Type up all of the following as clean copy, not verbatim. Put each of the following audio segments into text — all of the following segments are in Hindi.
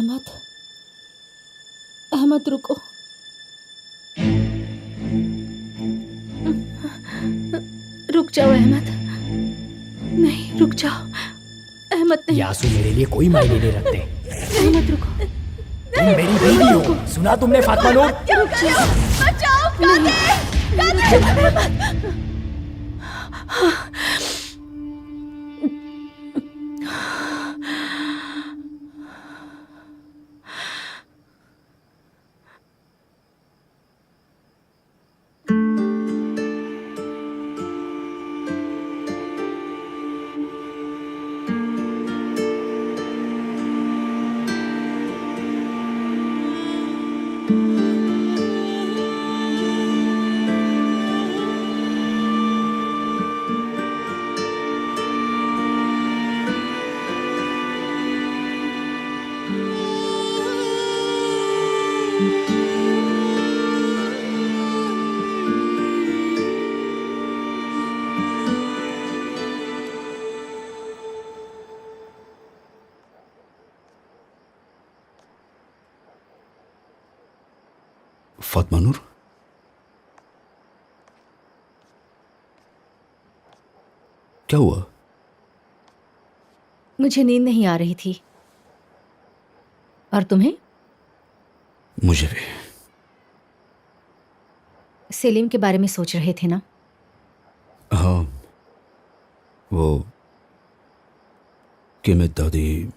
अहमद, अहमद रुको। रुक जाओ अहमद, नहीं रुक जाओ अहमद, नहीं। ये आंसू मेरे लिए कोई मायने नहीं रखते। अहमद रुको। तुम मेरी बीवी हो, सुना तुमने फातिमा नूर? रुक जाओ, बचाओ, कादिर। फातिमा नूर, क्या हुआ? मुझे नींद नहीं आ रही थी। और तुम्हें? मुझे भी। सेलिम के बारे में सोच रहे थे ना? हाँ, वो किमित दादी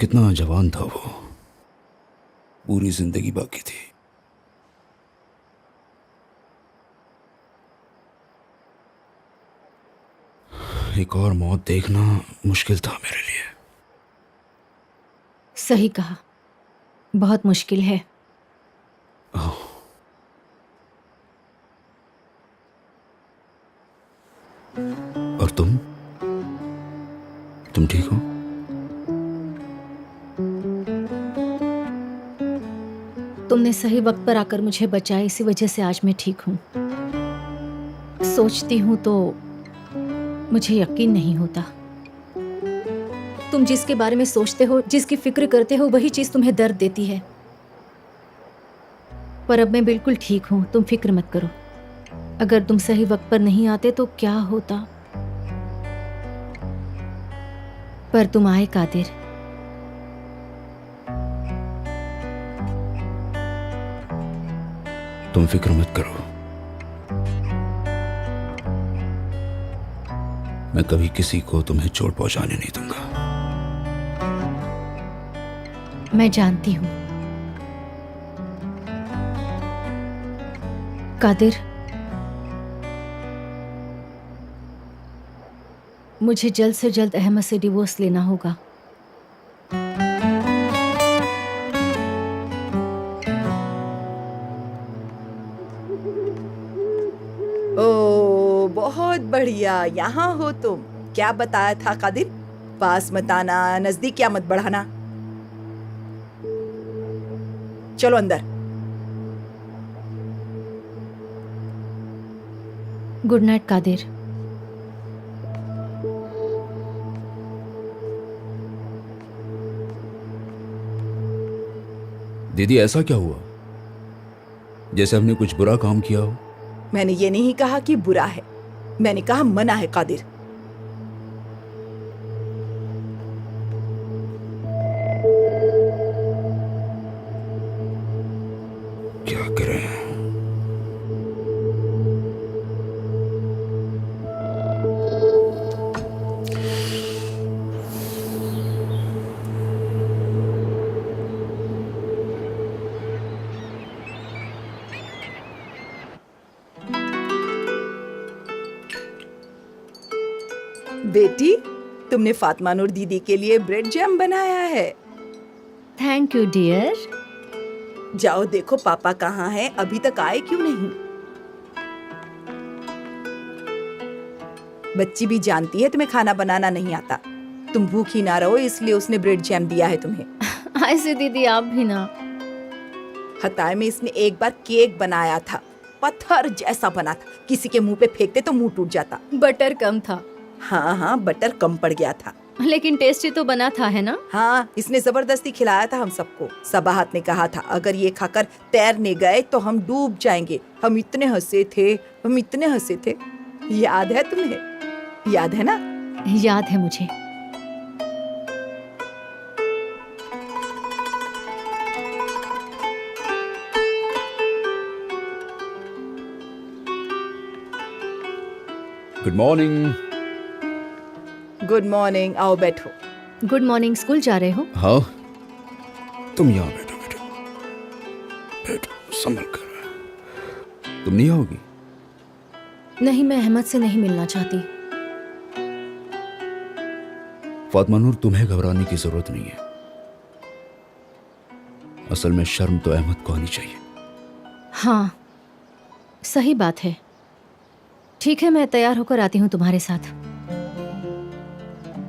कितना जवान था वो, पूरी जिंदगी बाकी थी। एक और मौत देखना मुश्किल था मेरे लिए। सही कहा, बहुत मुश्किल है। और तुम ठीक हो? तुमने सही वक्त पर आकर मुझे बचाया, इसी वजह से आज मैं ठीक हूं। सोचती हूं तो मुझे यकीन नहीं होता। तुम जिसके बारे में सोचते हो, जिसकी फिक्र करते हो, वही चीज तुम्हें दर्द देती है। पर अब मैं बिल्कुल ठीक हूं, तुम फिक्र मत करो। अगर तुम सही वक्त पर नहीं आते तो क्या होता। पर तुम आए कादिर। तुम फिक्र मत करो, मैं कभी किसी को तुम्हें चोट पहुंचाने नहीं दूंगा। मैं जानती हूं कादिर, मुझे जल्द से जल्द अहमद से डिवोर्स लेना होगा। ओ बहुत बढ़िया, यहाँ हो तुम। क्या बताया था कादिर? पास मत आना, नजदीक मत बढ़ाना। चलो अंदर। Good night Qadir. दीदी, ऐसा क्या हुआ? जैसे हमने कुछ बुरा काम किया हो। मैंने ये नहीं कहा कि बुरा है, मैंने कहा मना है कादिर। क्या करें? बेटी, तुमने फातिमा नूर दीदी के लिए ब्रेड जैम बनाया है। Thank you dear. जाओ देखो पापा कहाँ हैं, अभी तक आए क्यों नहीं। बच्ची भी जानती है तुम्हें खाना बनाना नहीं आता। तुम भूखी ना रहो इसलिए उसने ब्रेड जैम दिया है तुम्हें। ऐसे दीदी आप भी ना। हताए में इसने एक बार केक बनाया था, पत्थर जैसा बना था। किसी के मुंह पे फेंकते तो मुंह टूट जाता। बटर कम था। हाँ हाँ, बटर कम पड़ गया था। लेकिन टेस्टी तो बना था, है ना? हाँ, इसने जबरदस्ती खिलाया था हम सबको। सबाहत ने कहा था अगर ये खाकर तैरने गए तो हम डूब जाएंगे। हम इतने हंसे थे। याद है तुम्हें? याद है ना? याद है मुझे। Good morning. गुड मॉर्निंग, आओ बैठो। Good morning. स्कूल जा रहे हो? हाँ, तुम यहाँ बैठो, संभल कर। तुम नहीं आओगी? नहीं, मैं अहमद से नहीं मिलना चाहती। फातिमा नूर, तुम्हें घबराने की जरूरत नहीं है। असल में शर्म तो अहमद को आनी चाहिए। हाँ, सही बात है। ठीक है, मैं तैयार होकर आती हूँ तुम्हारे साथ।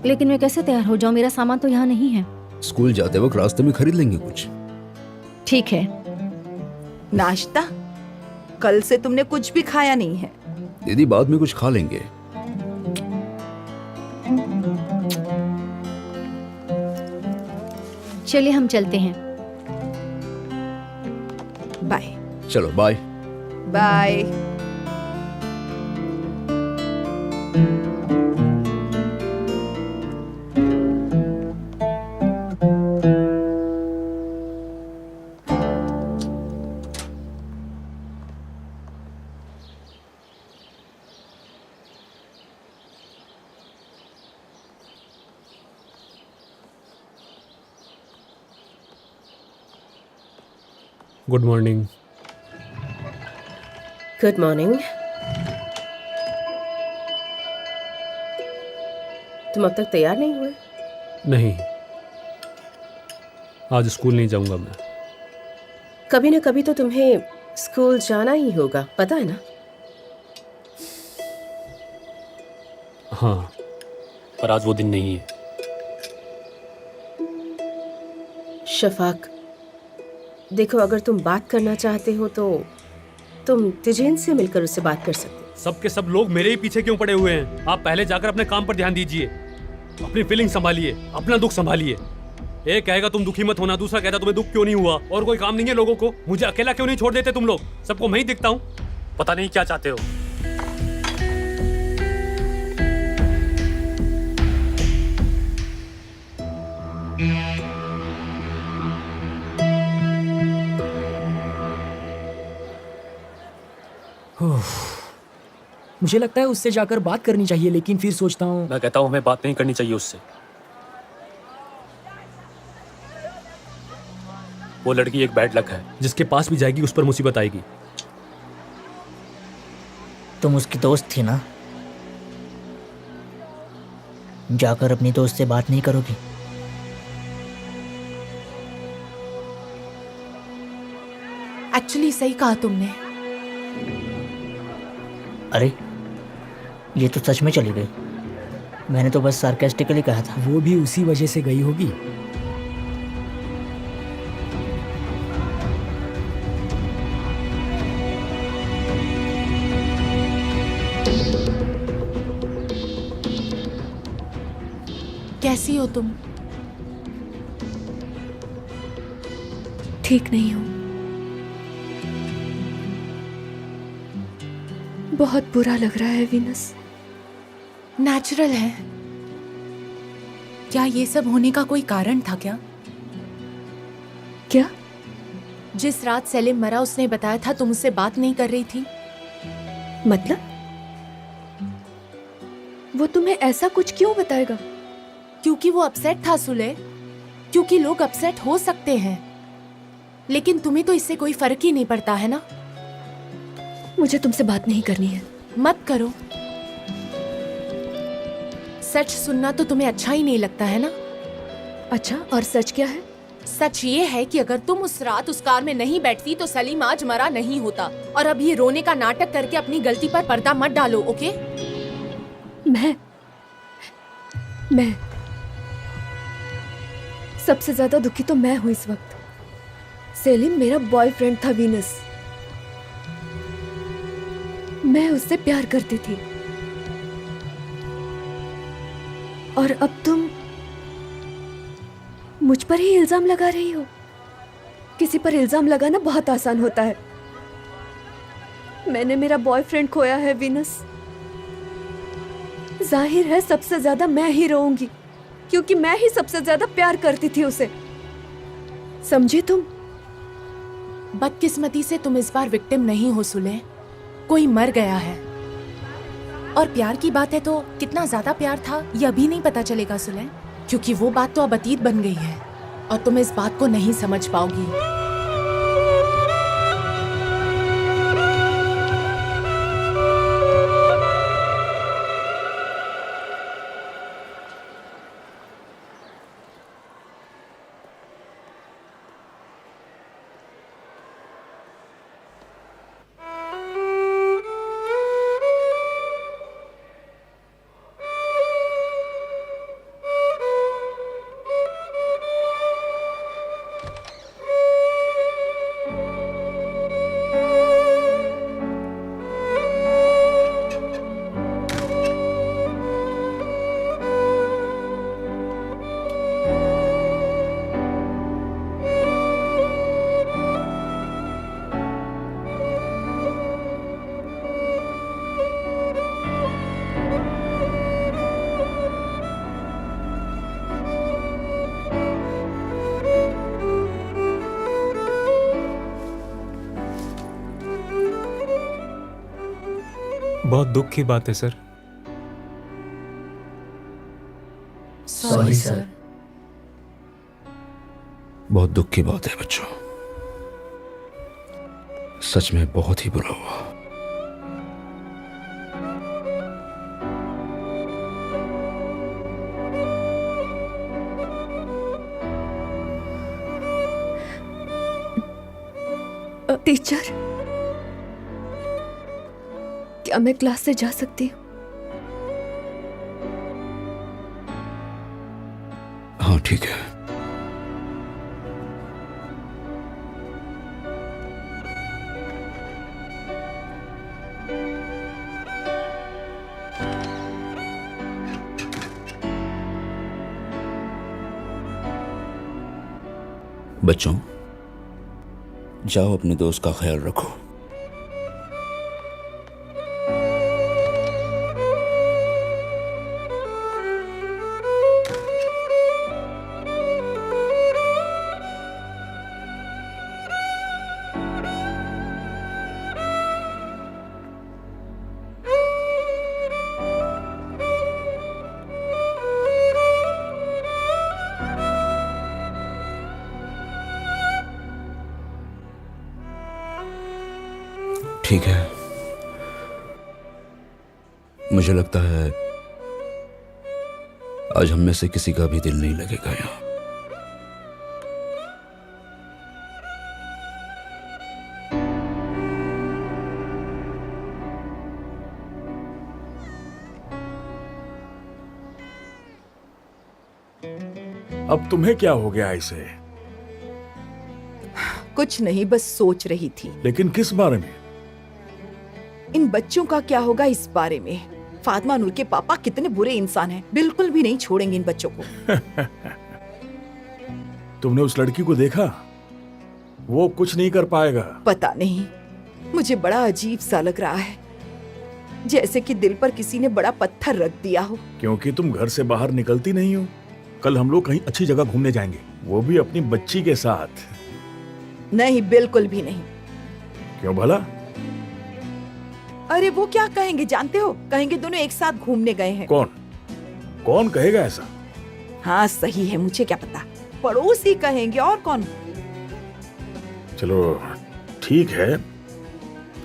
लेकिन मैं कैसे तैयार हो जाऊं? मेरा सामान तो यहाँ नहीं है। स्कूल जाते वक्त रास्ते में खरीद लेंगे कुछ। ठीक है। नाश्ता? कल से तुमने कुछ भी खाया नहीं है। दीदी, बाद में कुछ खा लेंगे। चलिए हम चलते हैं। बाय। चलो bye. Bye. Good morning. Good morning. तुम अब तक तैयार नहीं हुए? नहीं, आज स्कूल नहीं जाऊंगा मैं। कभी ना कभी तो तुम्हें स्कूल जाना ही होगा, पता है ना? हाँ, पर आज वो दिन नहीं है। शफाक, देखो, अगर तुम बात करना चाहते हो तो तुम तिजेन से मिलकर उससे बात कर सकते हो। सब के सब लोग मेरे ही पीछे क्यों पड़े हुए हैं? आप पहले जाकर अपने काम पर ध्यान दीजिए, अपनी फीलिंग संभालिए, अपना दुख संभालिए। एक कहेगा तुम दुखी मत होना, दूसरा कहता तुम्हें दुख क्यों नहीं हुआ, और कोई काम नहीं है लोगों को। मुझे अकेला क्यों नहीं छोड़ देते तुम लोग? सबको मैं ही दिखता हूँ। पता नहीं क्या चाहते हो। मुझे लगता है उससे जाकर बात करनी चाहिए, लेकिन फिर सोचता हूँ। मैं कहता हूँ हमें बात नहीं करनी चाहिए उससे। वो लड़की एक बैड लक है, जिसके पास भी जाएगी उस पर मुसीबत आएगी। तुम उसकी दोस्त थी ना? जाकर अपनी दोस्त से बात नहीं करोगी? एक्चुअली सही कहा तुमने। अरे, ये तो सच में चली गई। मैंने तो बस सार्केस्टिकली कहा था। वो भी उसी वजह से गई होगी। कैसी हो तुम? ठीक नहीं हूँ। बहुत बुरा लग रहा है वीनस। नेचुरल है। क्या ये सब होने का कोई कारण था क्या? क्या? जिस रात सेलिम मरा उसने बताया था तुम उससे बात नहीं कर रही थी। मतलब? वो तुम्हें ऐसा कुछ क्यों बताएगा? क्योंकि वो अपसेट था सुले। क्योंकि लोग अपसेट हो सकते हैं, लेकिन तुम्हें तो इससे कोई फर्क ही नहीं पड़ता है ना। मुझे तुमसे बात नहीं करनी है। मत करो। सच सुनना तो तुम्हें अच्छा ही नहीं लगता है ना। अच्छा, और सच क्या है? सच ये है कि अगर तुम उस रात उस कार में नहीं बैठती तो सलीम आज मरा नहीं होता। और अब ये रोने का नाटक करके अपनी गलती पर पर्दा मत डालो, ओके? मैं सबसे ज्यादा दुखी तो मैं हूं इस वक्त। सेलिम मेरा बॉयफ्रेंड था वीनस। मैं उससे प्यार करती थी। और अब तुम मुझ पर ही इल्जाम लगा रही हो। किसी पर इल्जाम लगाना बहुत आसान होता है। मैंने मेरा बॉयफ्रेंड खोया है वीनस। जाहिर है सबसे ज्यादा मैं ही रोऊंगी, क्योंकि मैं ही सबसे ज्यादा प्यार करती थी उसे। समझे तुम? बदकिस्मती से तुम इस बार विक्टिम नहीं हो सुले। कोई मर गया है। और प्यार की बात है तो कितना ज्यादा प्यार था ये अभी नहीं पता चलेगा सुले, क्योंकि वो बात तो अब अतीत बन गई है और तुम इस बात को नहीं समझ पाओगी। बहुत दुख की बात है सर। Sorry sir. बहुत दुख की बात है बच्चों, सच में बहुत ही बुरा हुआ। टीचर, क्या मैं क्लास से जा सकती हूँ? हाँ ठीक है। बच्चों, जाओ अपने दोस्त का ख्याल रखो। ठीक है, मुझे लगता है आज हम में से किसी का भी दिल नहीं लगेगा यहाँ। अब तुम्हें क्या हो गया इसे? कुछ नहीं, बस सोच रही थी। लेकिन किस बारे में? इन बच्चों का क्या होगा इस बारे में। फातिमा नूर के पापा कितने बुरे इंसान हैं, बिल्कुल भी नहीं छोड़ेंगे इन बच्चों को। तुमने उस लड़की को देखा? वो कुछ नहीं कर पाएगा। पता नहीं, मुझे बड़ा अजीब सा लग रहा है, जैसे कि दिल पर किसी ने बड़ा पत्थर रख दिया हो। क्योंकि तुम घर से बाहर निकलती नहीं हो। कल हम लोग कहीं अच्छी जगह घूमने जाएंगे, वो भी अपनी बच्ची के साथ। नहीं, बिल्कुल भी नहीं। क्यों भला? अरे वो क्या कहेंगे जानते हो? कहेंगे दोनों एक साथ घूमने गए हैं। कौन कौन कहेगा ऐसा? हाँ सही है, मुझे क्या पता, पड़ोसी कहेंगे और कौन। चलो ठीक है,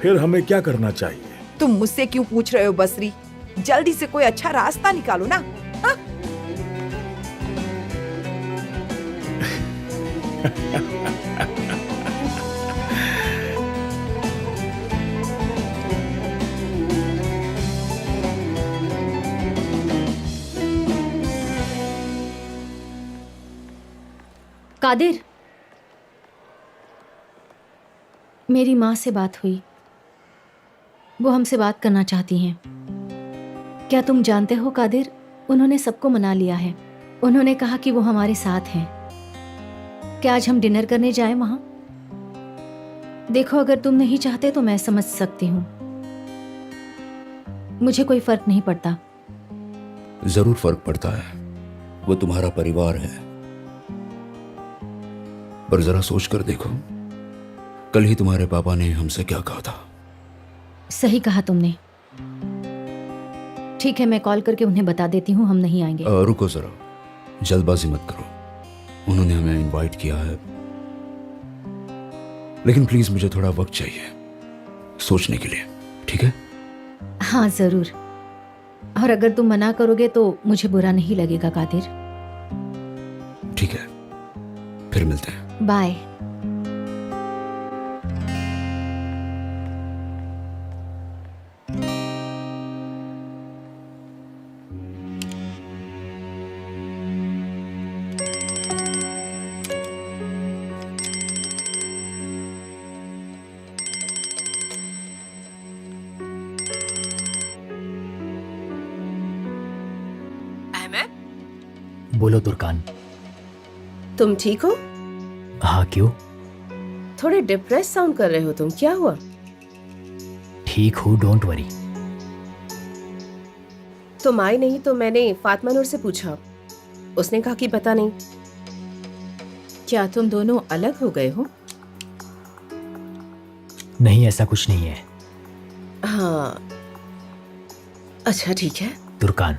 फिर हमें क्या करना चाहिए? तुम मुझसे क्यों पूछ रहे हो बसरी? जल्दी से कोई अच्छा रास्ता निकालो ना। हाँ? कादिर, मेरी माँ से बात हुई। वो हमसे बात करना चाहती हैं। क्या तुम जानते हो कादिर, उन्होंने सबको मना लिया है। उन्होंने कहा कि वो हमारे साथ हैं। क्या आज हम डिनर करने जाएं वहां? देखो, अगर तुम नहीं चाहते तो मैं समझ सकती हूँ। मुझे कोई फर्क नहीं पड़ता। जरूर फर्क पड़ता है, वो तुम्हारा परिवार है। पर जरा सोच कर देखो, कल ही तुम्हारे पापा ने हमसे क्या कहा था। सही कहा तुमने। ठीक है, मैं कॉल करके उन्हें बता देती हूँ हम नहीं आएंगे। रुको जरा, जल्दबाजी मत करो। उन्होंने हमें इनवाइट किया है, लेकिन प्लीज मुझे थोड़ा वक्त चाहिए सोचने के लिए, ठीक है? हाँ जरूर। और अगर तुम मना करोगे तो मुझे बुरा नहीं लगेगा कादिर। ठीक है, फिर मिलते हैं। बाय। बोलो दुर्कान। तुम ठीक हो? हाँ, क्यों? थोड़े डिप्रेस साउंड कर रहे हो तुम, क्या हुआ? ठीक हूँ, डोंट वरी। तुम आई नहीं तो मैंने फातिमा नूर से पूछा, उसने कहा कि पता नहीं। क्या तुम दोनों अलग हो गए हो? नहीं, ऐसा कुछ नहीं है। हाँ, अच्छा ठीक है। दुर्कान,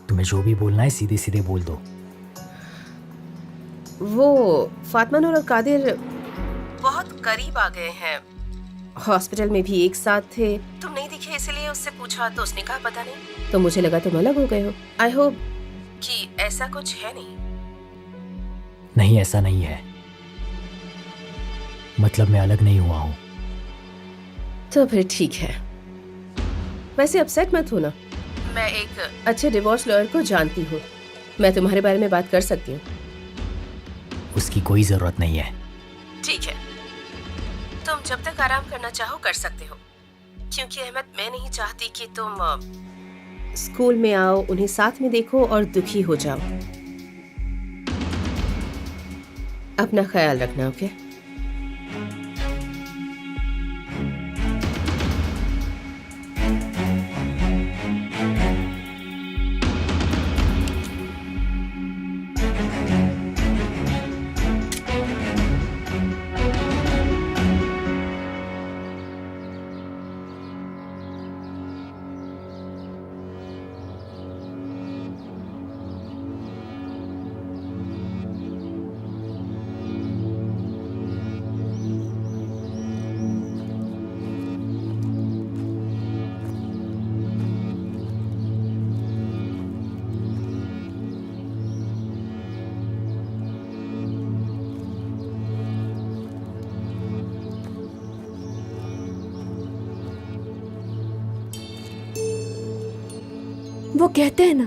तुम्हें जो भी बोलना है सीधे सीधे बोल दो। वो फातिमा नूर और कादिर बहुत करीब आ गए हैं। हॉस्पिटल में भी एक साथ थे। तुम नहीं दिखे इसलिए उससे पूछा तो उसने कहा पता नहीं। तो मुझे लगा तुम अलग हो गए हो। आई होप कि ऐसा कुछ है नहीं। नहीं, ऐसा नहीं है। मतलब मैं अलग नहीं हुआ हूँ। तो फिर ठीक है। वैसे अपसेट मत होना, मैं एक अच्छे डिवोर्स लॉयर को जानती हूँ। मैं तुम्हारे बारे में बात कर सकती हूँ। उसकी कोई जरूरत नहीं है। ठीक है, तुम जब तक आराम करना चाहो कर सकते हो, क्योंकि अहमद, मैं नहीं चाहती कि तुम स्कूल में आओ, उन्हें साथ में देखो और दुखी हो जाओ। अपना ख्याल रखना, ओके? वो कहते हैं ना,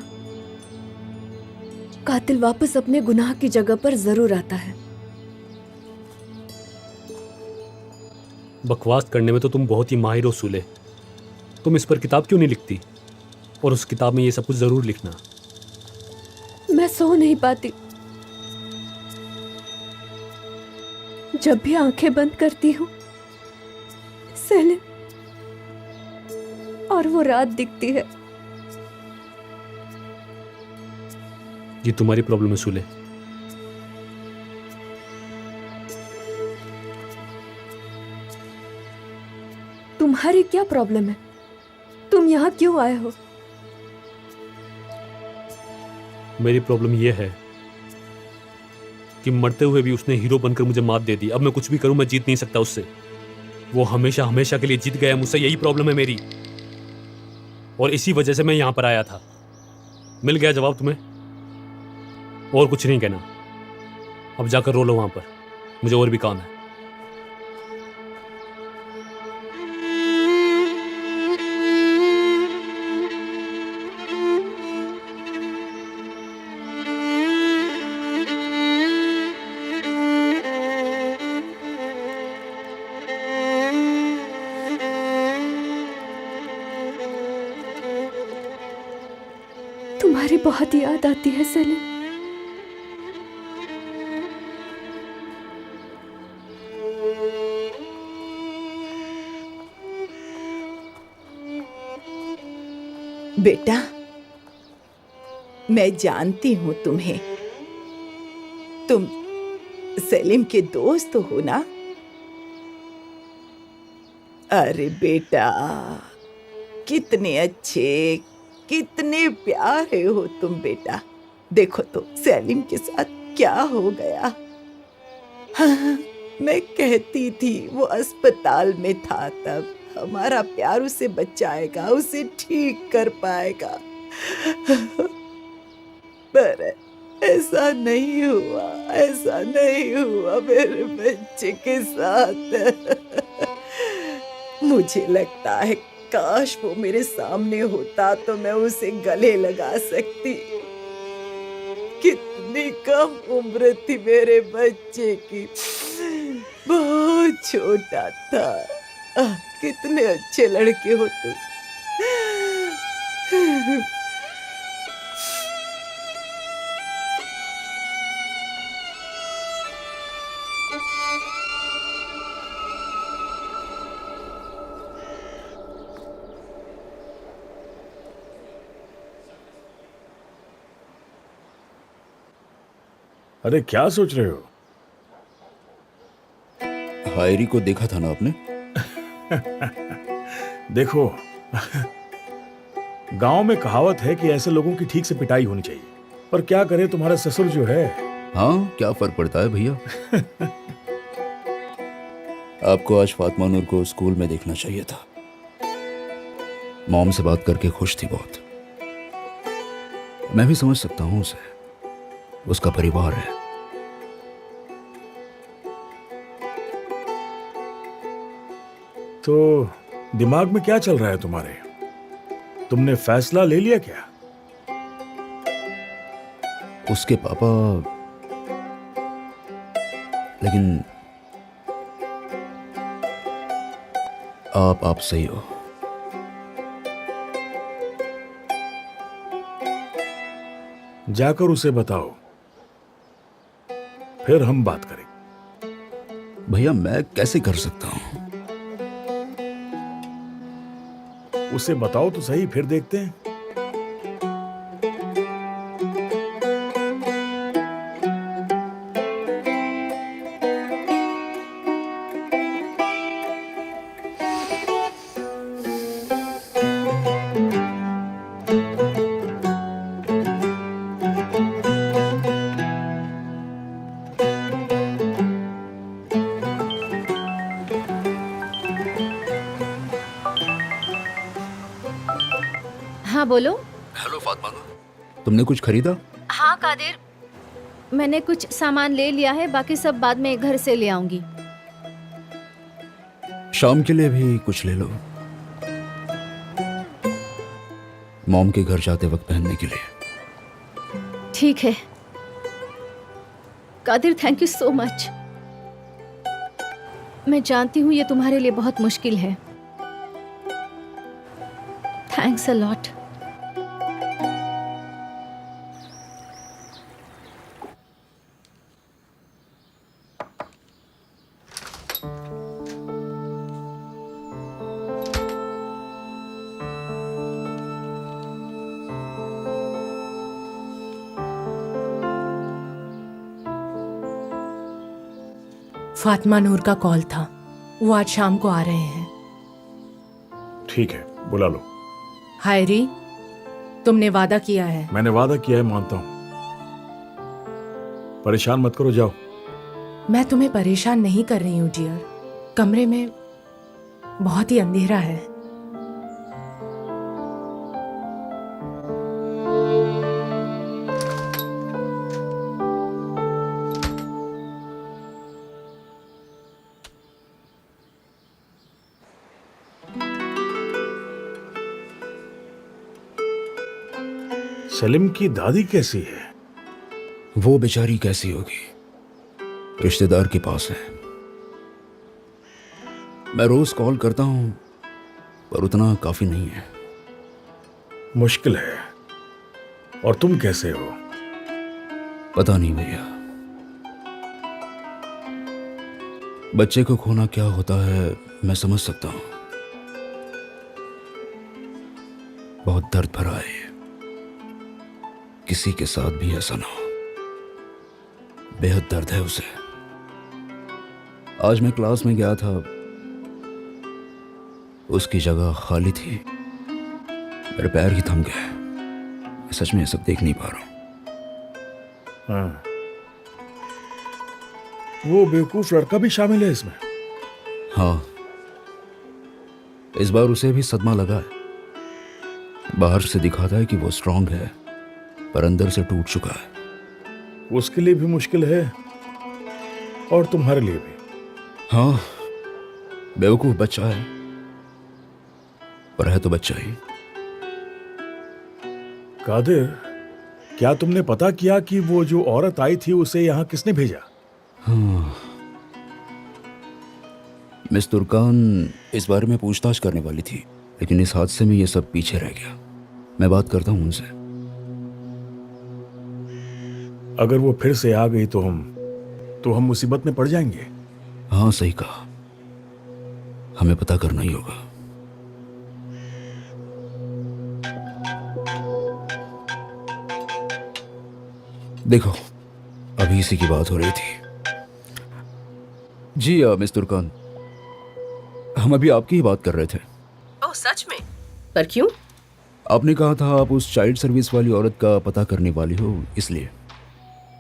कातिल वापस अपने गुनाह की जगह पर जरूर आता है। बकवास करने में तो तुम बहुत ही माहिर हो सूले। तुम इस पर किताब क्यों नहीं लिखती? और उस किताब में ये सब कुछ जरूर लिखना। मैं सो नहीं पाती। जब भी आंखें बंद करती हूँ सेलिम और वो रात दिखती है। ये तुम्हारी प्रॉब्लम है सूले। तुम्हारी क्या प्रॉब्लम है? तुम यहाँ क्यों आए हो? मेरी प्रॉब्लम ये है कि मरते हुए भी उसने हीरो बनकर मुझे मात दे दी। अब मैं कुछ भी करूं, मैं जीत नहीं सकता उससे। वो हमेशा हमेशा के लिए जीत गया मुझसे। यही प्रॉब्लम है मेरी, और इसी वजह से मैं यहां पर आया था। मिल गया जवाब तुम्हें? और कुछ नहीं कहना। अब जाकर रो लो वहां पर, मुझे और भी काम है। तुम तुम्हारी बहुत याद आती है सलीम। बेटा, मैं जानती हूँ तुम्हें। तुम सलीम के दोस्त हो ना? अरे बेटा, कितने अच्छे, कितने प्यारे हो तुम बेटा। देखो तो सलीम के साथ क्या हो गया। हाँ, मैं कहती थी वो अस्पताल में था तब। हमारा प्यार उसे बचाएगा, उसे ठीक कर पाएगा। पर ऐसा नहीं हुआ, ऐसा नहीं हुआ मेरे बच्चे के साथ। मुझे लगता है काश वो मेरे सामने होता तो मैं उसे गले लगा सकती। कितनी कम उम्र थी मेरे बच्चे की, बहुत छोटा था। कितने अच्छे लड़के हो तुम। अरे क्या सोच रहे हो? हायरी को देखा था ना आपने? देखो, गांव में कहावत है कि ऐसे लोगों की ठीक से पिटाई होनी चाहिए। पर क्या करे, तुम्हारा ससुर जो है। हाँ, क्या फर्क पड़ता है भैया। आपको आज फातिमा नूर को स्कूल में देखना चाहिए था। मॉम से बात करके खुश थी बहुत। मैं भी समझ सकता हूँ उसे, उसका परिवार है। तो दिमाग में क्या चल रहा है तुम्हारे? तुमने फैसला ले लिया क्या? उसके पापा, लेकिन आप सही हो। जाकर उसे बताओ, फिर हम बात करें। भैया मैं कैसे कर सकता हूं? उसे बताओ तो सही, फिर देखते हैं। हाँ बोलो। हेलो फातिमा, तुमने कुछ खरीदा? हाँ कादिर, मैंने कुछ सामान ले लिया है, बाकी सब बाद में घर से ले आऊंगी। शाम के लिए भी कुछ ले लो, मॉम के घर जाते वक्त पहनने के लिए। ठीक है Qadir, thank you so much. मैं जानती हूँ ये तुम्हारे लिए बहुत मुश्किल है। Thanks a lot. Fatima Noor का कॉल था, वो आज शाम को आ रहे हैं। ठीक है, बुला लो। हायरी, तुमने वादा किया है। मैंने वादा किया है, मानता हूं। परेशान मत करो, जाओ। मैं तुम्हें परेशान नहीं कर रही हूँ डियर। कमरे में बहुत ही अंधेरा है। सलीम की दादी कैसी है? वो बेचारी कैसी होगी, रिश्तेदार के पास है। मैं रोज कॉल करता हूं पर उतना काफी नहीं है। मुश्किल है। और तुम कैसे हो? पता नहीं भैया, बच्चे को खोना क्या होता है मैं समझ सकता हूं। बहुत दर्द भरा है ये। किसी के साथ भी ऐसा ना हो। बेहद दर्द है उसे। आज मैं क्लास में गया था, उसकी जगह खाली थी। मेरे पैर ही थम गए। मैं सच में ये सब देख नहीं पा रहा हूं। हाँ। वो बेवकूफ लड़का भी शामिल है इसमें? हाँ, इस बार उसे भी सदमा लगा है। बाहर से दिखाता है कि वो स्ट्रांग है, पर अंदर से टूट चुका है। उसके लिए भी मुश्किल है और तुम्हारे लिए भी। हाँ, बेवकूफ बच्चा है, पर है तो बच्चा ही। कादिर, क्या तुमने पता किया कि वो जो औरत आई थी उसे यहाँ किसने भेजा? हाँ, मिस तुर्कान इस बारे में पूछताछ करने वाली थी, लेकिन इस हादसे में ये सब पीछे रह गया। मैं बात करता हूँ उनसे। अगर वो फिर से आ गई तो हम मुसीबत में पड़ जाएंगे। हाँ, सही कहा। हमें पता करना ही होगा। देखो, अभी इसी की बात हो रही थी। जी मिस तुर्कान, हम अभी आपकी ही बात कर रहे थे। ओह सच में? पर क्यों? आपने कहा था आप उस चाइल्ड सर्विस वाली औरत का पता करने वाली हो, इसलिए।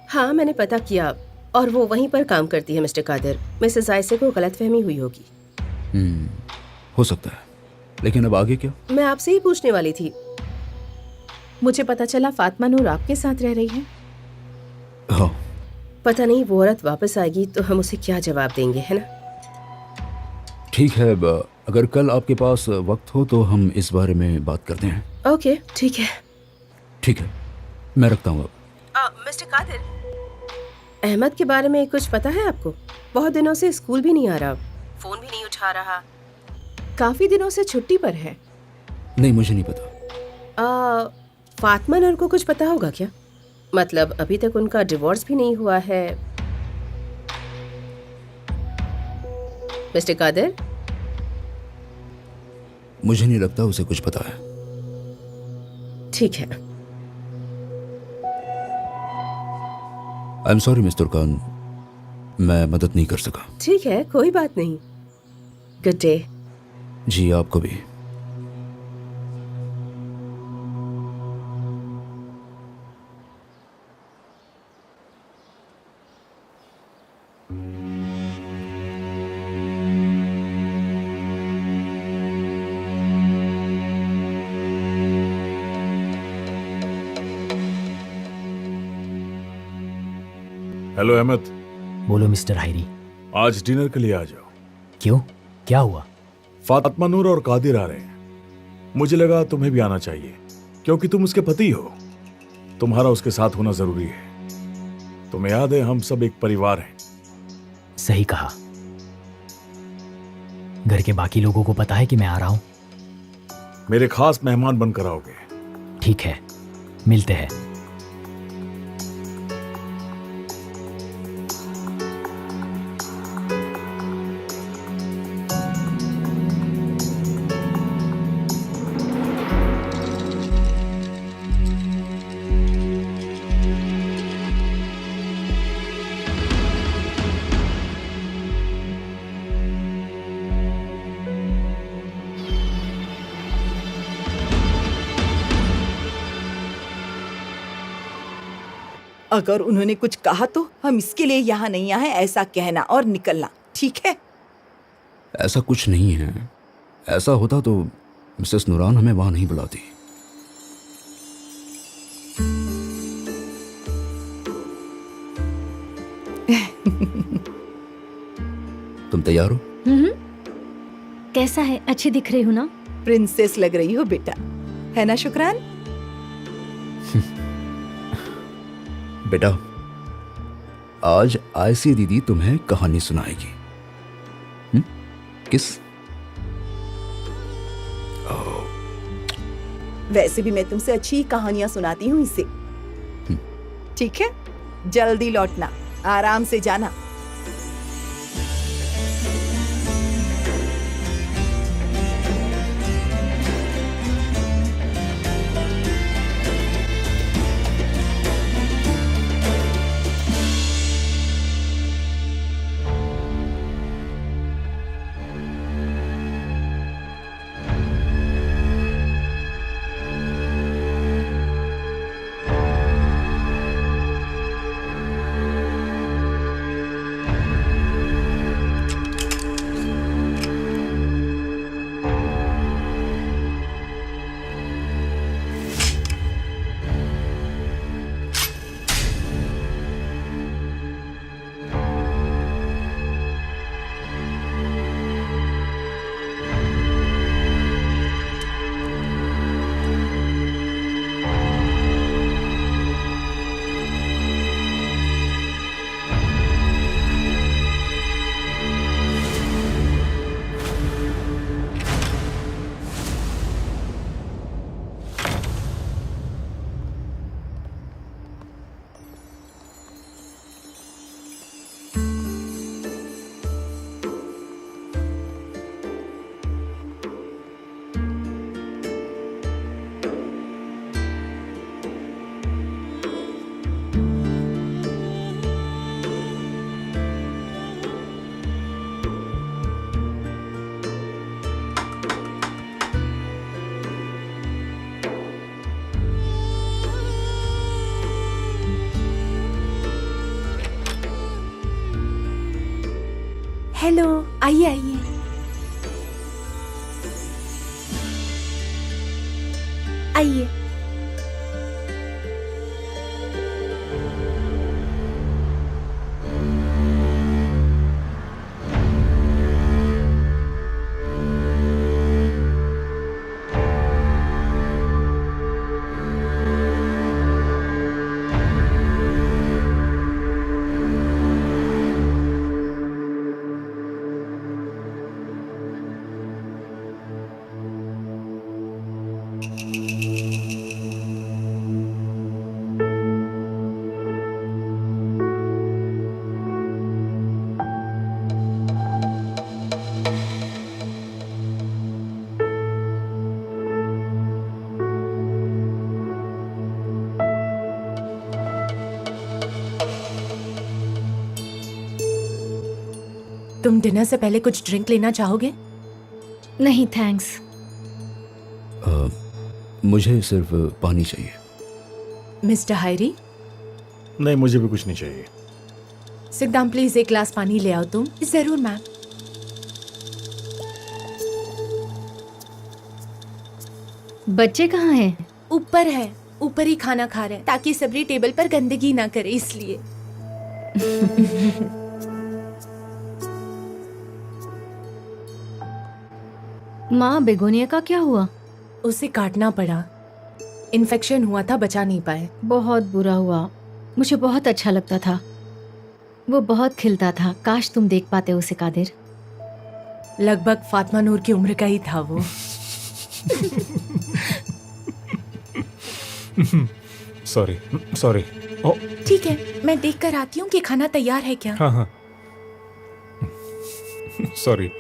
हाँ, मैंने पता किया और वो वहीं पर काम करती है मिस्टर कादिर। मिसेस आयसे को गलतफहमी हुई होगी। हो सकता है, लेकिन अब आगे क्या? मैं आपसे ही पूछने वाली थी। मुझे पता चला फातिमा नूर आपके साथ रह रही है। हाँ। पता नहीं वो औरत वापस आएगी तो हम उसे क्या जवाब देंगे, है ना? ठीक है, अगर कल आपके पास वक्त हो तो हम इस बारे में बात करते हैं। ओके, ठीक है। ठीक है, मैं रखता हूँ अब। मिस्टर कादिर, अहमद के बारे में कुछ पता है आपको? बहुत दिनों से स्कूल भी नहीं आ रहा, फोन भी नहीं उठा रहा। काफी दिनों से छुट्टी पर है। नहीं, मुझे नहीं पता। फातिमा नूर को कुछ पता होगा क्या? मतलब अभी तक उनका डिवोर्स भी नहीं हुआ है। मिस्टर कादिर, मुझे नहीं लगता उसे कुछ पता है। ठीक है। I am sorry miss Turkan, मैं मदद नहीं कर सका। ठीक है, कोई बात नहीं। Good day. जी, आपको भी। हेलो अहमद। बोलो मिस्टर हायरी। आज डिनर के लिए आ जाओ। क्यों, क्या हुआ? फातिमा नूर और कादिर आ रहे हैं। मुझे लगा तुम्हें भी आना चाहिए, क्योंकि तुम उसके पति हो। तुम्हारा उसके साथ होना जरूरी है। तुम्हें याद है, हम सब एक परिवार हैं। सही कहा। घर के बाकी लोगों को पता है कि मैं आ रहा हूं? मेरे खास मेहमान बनकर आओगे। ठीक है, मिलते हैं। अगर उन्होंने कुछ कहा तो हम इसके लिए यहाँ नहीं आए, ऐसा कहना और निकलना, ठीक है? ऐसा कुछ नहीं है। ऐसा होता तो मिसेस नूरान हमें वहां नहीं बुलाती। तुम तैयार हो? कैसा है? अच्छी दिख रही हूँ ना? प्रिंसेस लग रही हो बेटा, है ना शुक्रान? बेटा, आज आयसी दीदी तुम्हें कहानी सुनाएगी। किस? वैसे भी मैं तुमसे अच्छी कहानियां सुनाती हूँ इसे। ठीक है, जल्दी लौटना, आराम से जाना। हेलो, आइए आइए। आइए। तुम डिनर से पहले कुछ ड्रिंक लेना चाहोगे? नहीं थैंक्स। मुझे सिर्फ पानी चाहिए। मिस्टर हायरी, नहीं, मुझे भी कुछ नहीं चाहिए। सिट डाउन प्लीज, एक ग्लास पानी ले आओ तुम। जरूर मैम। बच्चे कहाँ हैं? ऊपर है, ऊपर ही खाना खा रहे हैं ताकि सबरी टेबल पर गंदगी ना करे, इसलिए। माँ, बेगोनिया का क्या हुआ? उसे काटना पड़ा, इन्फेक्शन हुआ था, बचा नहीं पाए। बहुत बुरा हुआ। मुझे बहुत अच्छा लगता था, वो बहुत खिलता था। काश तुम देख पाते उसे कादिर। लगभग फातिमा नूर की उम्र का ही था वो। Sorry sorry. ओ ठीक है, मैं देख कर आती हूँ कि खाना तैयार है क्या। हाँ हाँ, सॉरी।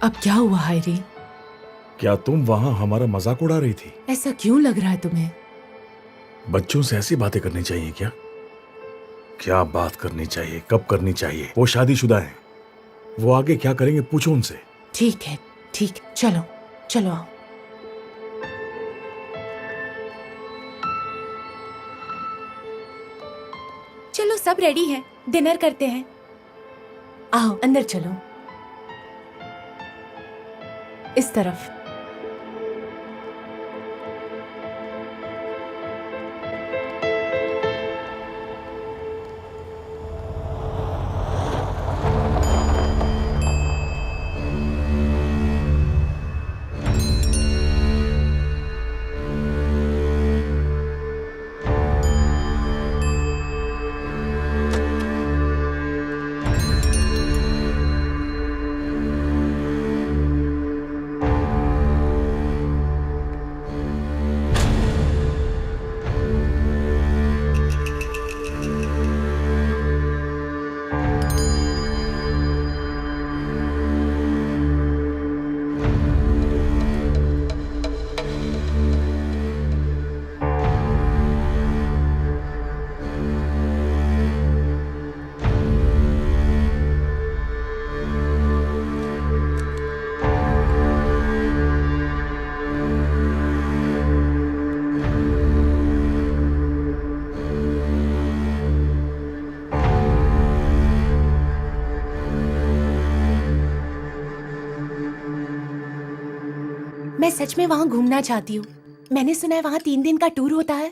अब क्या हुआ हायरी? क्या तुम वहां हमारा मजाक उड़ा रही थी? ऐसा क्यों लग रहा है तुम्हें? बच्चों से ऐसी बातें करनी चाहिए क्या? क्या बात करनी चाहिए, कब करनी चाहिए? वो शादीशुदा हैं, वो आगे क्या करेंगे पूछो उनसे। ठीक है, ठीक, चलो चलो आओ। चलो सब रेडी है, डिनर करते हैं। आओ अंदर चलो, इस तरफ। मैं सच में वहाँ घूमना चाहती हूँ। मैंने सुना है वहाँ 3 दिन का टूर होता है।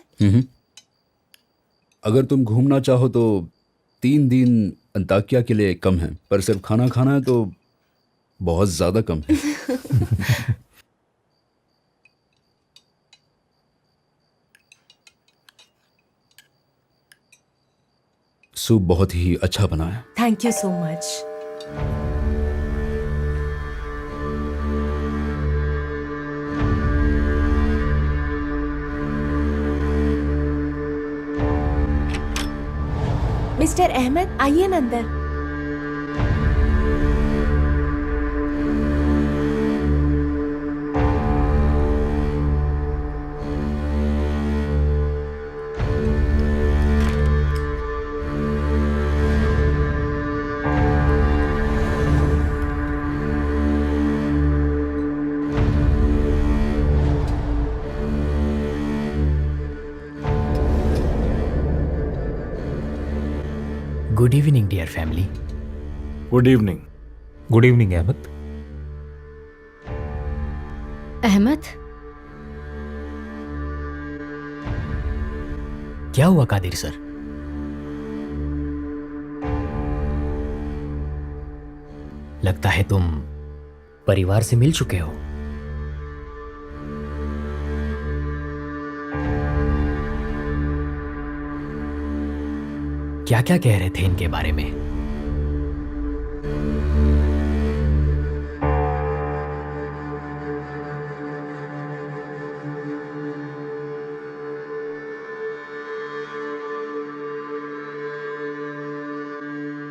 अगर तुम घूमना चाहो तो 3 दिन अंताकिया के लिए कम है, पर सिर्फ खाना खाना है तो बहुत ज्यादा कम है। सूप बहुत ही अच्छा बना है। Thank you so much. Mister Ahmad, आइए ना अंदर। Good evening dear family. Good evening. Good evening Ahmad. Ahmad, क्या हुआ कादिर सर? लगता है तुम परिवार से मिल चुके हो। क्या क्या कह रहे थे इनके बारे में?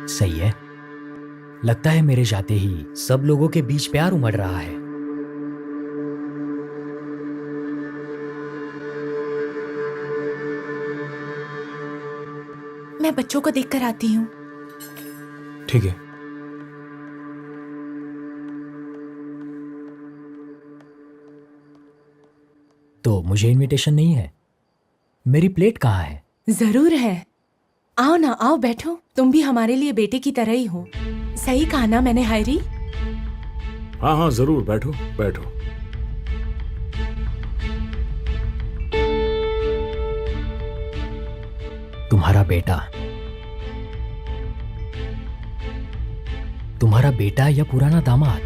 सही है। लगता है मेरे जाते ही सब लोगों के बीच प्यार उमड़ रहा है। मैं बच्चों को देखकर आती हूँ। ठीक है। तो मुझे इनविटेशन नहीं है? मेरी प्लेट कहाँ है? जरूर है। आओ ना, आओ बैठो। तुम भी हमारे लिए बेटे की तरह ही हो। सही कहा ना मैंने हायरी? हाँ हाँ जरूर, बैठो बैठो। तुम्हारा बेटा या पुराना दामाद?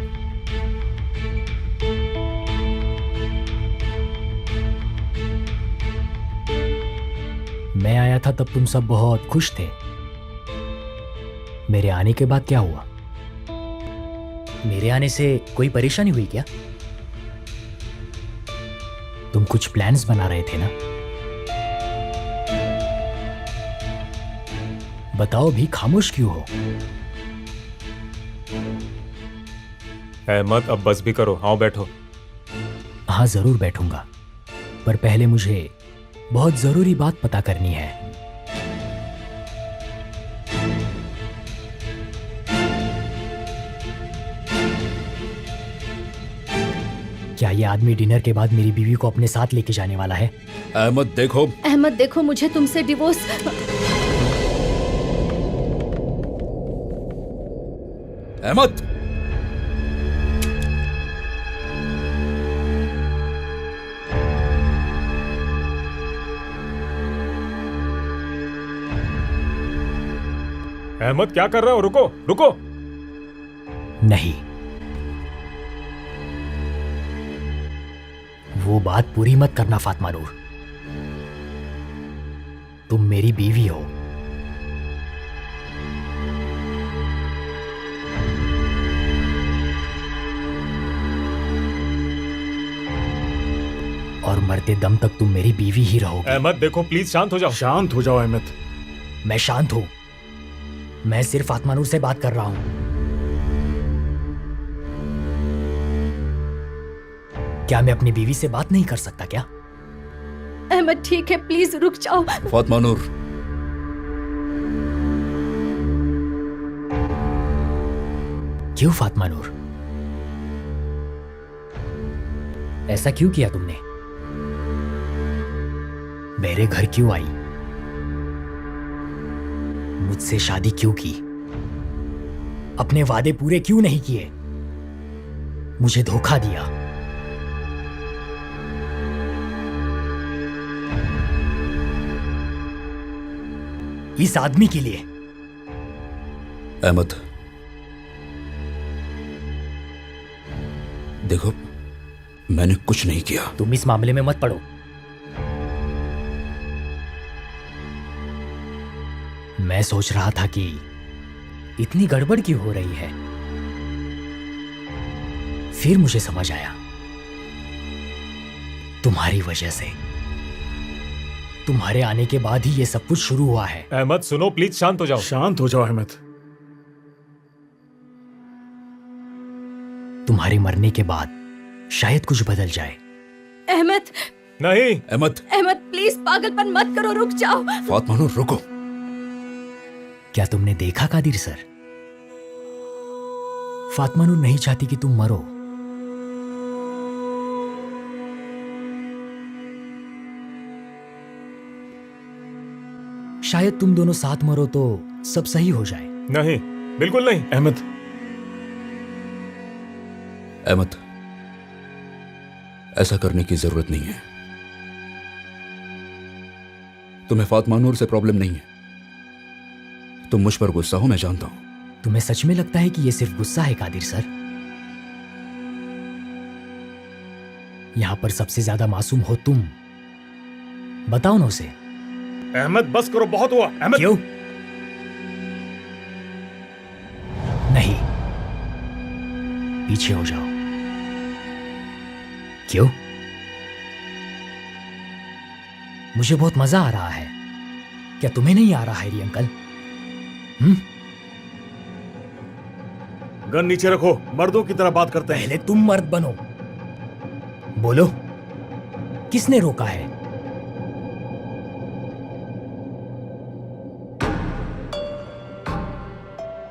मैं आया था तब तुम सब बहुत खुश थे। मेरे आने के बाद क्या हुआ? मेरे आने से कोई परेशानी हुई क्या? तुम कुछ प्लान्स बना रहे थे ना? बताओ भी, खामोश क्यों हो? अहमद अब बस भी करो, आओ बैठो। हाँ जरूर बैठूंगा, पर पहले मुझे बहुत जरूरी बात पता करनी है। क्या ये आदमी डिनर के बाद मेरी बीवी को अपने साथ लेके जाने वाला है? अहमद देखो। अहमद देखो, मुझे तुमसे डिवोर्स। अहमद, अहमद क्या कर रहे हो? रुको रुको। नहीं, वो बात पूरी मत करना फातिमा नूर। तुम मेरी बीवी हो। और मरते दम तक तुम मेरी बीवी ही रहोगे। अहमद देखो, प्लीज शांत हो जाओ। शांत हो जाओ अहमद। मैं शांत हूं। मैं सिर्फ फातिमा नूर से बात कर रहा हूं। क्या मैं अपनी बीवी से बात नहीं कर सकता क्या? अहमद ठीक है, प्लीज रुक जाओ। फातिमा नूर, क्यों फातिमा नूर? ऐसा क्यों किया तुमने? मेरे घर क्यों आई? मुझसे शादी क्यों की? अपने वादे पूरे क्यों नहीं किए? मुझे धोखा दिया। इस आदमी के लिए। अहमद, देखो, मैंने कुछ नहीं किया। तुम इस मामले में मत पड़ो। मैं सोच रहा था कि इतनी गड़बड़ क्यों हो रही है, फिर मुझे समझ आया, तुम्हारी वजह से। तुम्हारे आने के बाद ही ये सब कुछ शुरू हुआ है। अहमद सुनो, प्लीज शांत हो जाओ। शांत हो जाओ अहमद। तुम्हारे मरने के बाद शायद कुछ बदल जाए। अहमद, नहीं। अहमद, अहमद प्लीज पागलपन मत करो, रुक जाओ। फातिमा नूर रुको। क्या तुमने देखा कादिर सर, फातिमा नूर नहीं चाहती कि तुम मरो। शायद तुम दोनों साथ मरो तो सब सही हो जाए। नहीं, बिल्कुल नहीं। अहमद, अहमद, ऐसा करने की जरूरत नहीं है। तुम्हें फातिमा नूर से प्रॉब्लम नहीं है। तुम मुझ पर गुस्सा हो, मैं जानता हूं। तुम्हें सच में लगता है कि यह सिर्फ गुस्सा है कादिर सर? यहां पर सबसे ज्यादा मासूम हो तुम। बताओ ना उसे। अहमद बस करो, बहुत हुआ। अहमद, क्यों नहीं? पीछे हो जाओ। क्यों? मुझे बहुत मजा आ रहा है। क्या तुम्हें नहीं आ रहा है री अंकल? गन नीचे रखो, मर्दों की तरह बात करते हैं। पहले तुम मर्द बनो। बोलो, किसने रोका है?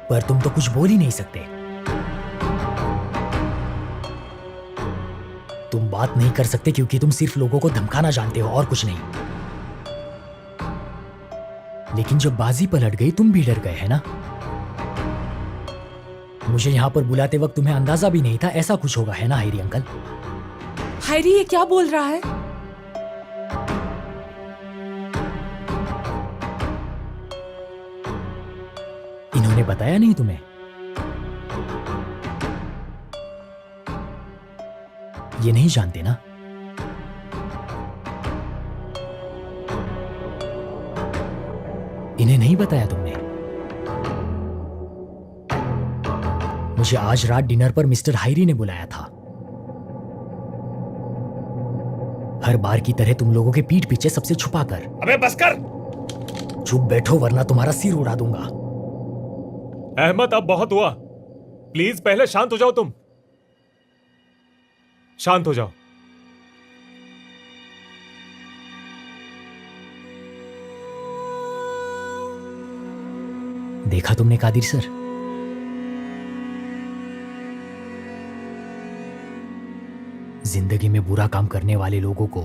पर तुम तो कुछ बोल ही नहीं सकते। तुम बात नहीं कर सकते क्योंकि तुम सिर्फ लोगों को धमकाना जानते हो और कुछ नहीं। लेकिन जब बाजी पलट गई तुम भी डर गए, है ना? मुझे यहां पर बुलाते वक्त तुम्हें अंदाजा भी नहीं था ऐसा कुछ होगा, है ना हैरी अंकल? हैरी ये क्या बोल रहा है? इन्होंने बताया नहीं तुम्हें? ये नहीं जानते ना? इन्हें नहीं बताया तुमने? मुझे आज रात डिनर पर मिस्टर हायरी ने बुलाया था। हर बार की तरह तुम लोगों के पीठ पीछे सबसे छुपा कर। अबे बस कर। चुप बैठो वरना तुम्हारा सिर उड़ा दूंगा। अहमद अब बहुत हुआ, प्लीज पहले शांत हो जाओ। तुम शांत हो जाओ। देखा तुमने कादिर सर? जिंदगी में बुरा काम करने वाले लोगों को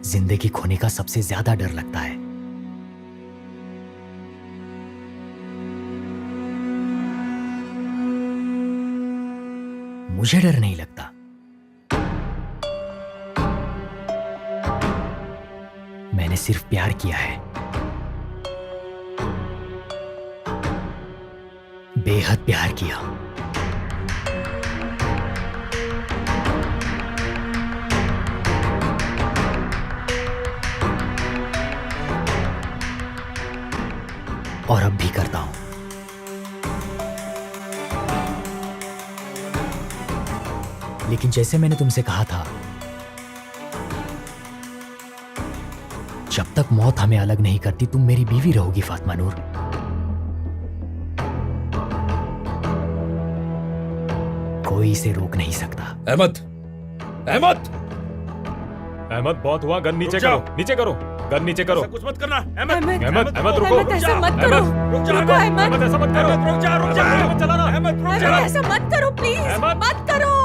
जिंदगी खोने का सबसे ज्यादा डर लगता है। मुझे डर नहीं लगता। मैंने सिर्फ प्यार किया है, बेहद प्यार किया। और अब भी करता हूं। लेकिन जैसे मैंने तुमसे कहा था, जब तक मौत हमें अलग नहीं करती तुम मेरी बीवी रहोगी फातिमा नूर। कोई इसे रोक नहीं सकता। अहमद, अहमद, अहमद बहुत हुआ। गन नीचे करो, नीचे करो, गन नीचे करो। कुछ मत करना। अहमद रुको। अहमद ऐसा मत करो। रुको अहमद। अहमद ऐसा मत करो। रुक जा, अहमद चलाना। अहमद ऐसा मत करो प्लीज, अहमद। मत करो।